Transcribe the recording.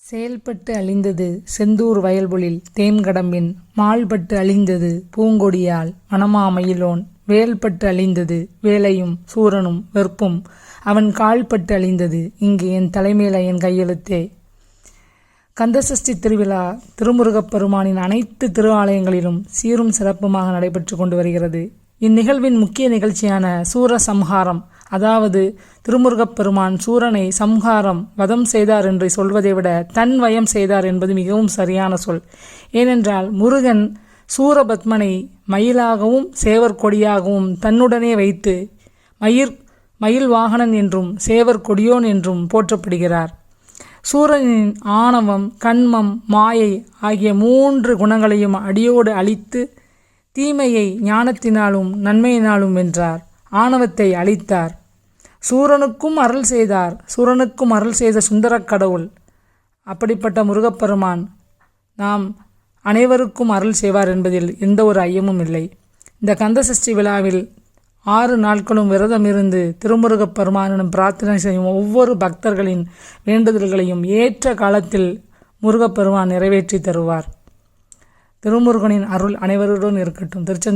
செயல்பட்டு அழிந்தது செந்தூர் வயல்பொழில் தேன்கடம்பின் மால்பட்டு அழிந்தது பூங்கொடியால் வனமாமயிலோன் வேல்பட்டு அழிந்தது வேலையும் சூரனும் வெற்பும் அவன் கால்பட்டு அழிந்தது இங்கு என் தலைமையில என் கையெழுத்தே. கந்தசஷ்டி திருவிழா திருமுருகப் பெருமானின் அனைத்து திரு ஆலயங்களிலும் சீரும் சிறப்புமாக நடைபெற்று கொண்டு வருகிறது. இந்நிகழ்வின் முக்கிய நிகழ்ச்சியான சூர சம்ஹாரம், அதாவது திருமுருகப் பெருமான் சூரனை சம்ஹாரம் வதம் செய்தார் என்று சொல்வதை விட தன் வயம் செய்தார் என்பது மிகவும் சரியான சொல். ஏனென்றால் முருகன் சூரபத்மனை மயிலாகவும் சேவர் கொடியாகவும் தன்னுடனே வைத்து மயில் வாகனன் என்றும் சேவர் கொடியோன் என்றும் போற்றப்படுகிறார். சூரனின் ஆணவம், கண்மம், மாயை ஆகிய 3 குணங்களையும் அடியோடு அழித்து தீமையை ஞானத்தினாலும் நன்மையினாலும் வென்றார். ஆணவத்தை அழித்தார். சூரனுக்கும் அருள் செய்தார். சூரனுக்கும் அருள் செய்த சுந்தரக் கடவுள். அப்படிப்பட்ட முருகப்பெருமான் நாம் அனைவருக்கும் அருள் செய்வார் என்பதில் எந்த ஒரு ஐயமும் இல்லை. இந்த கந்தசஷ்டி விழாவில் 6 நாட்களும் விரதம் இருந்து திருமுருகப் பெருமானிடம் பிரார்த்தனை செய்யும் ஒவ்வொரு பக்தர்களின் வேண்டுதல்களையும் ஏற்ற காலத்தில் முருகப்பெருமான் நிறைவேற்றி தருவார். திருமுருகனின் அருள் அனைவருடன் இருக்கட்டும். திருச்செந்தூர்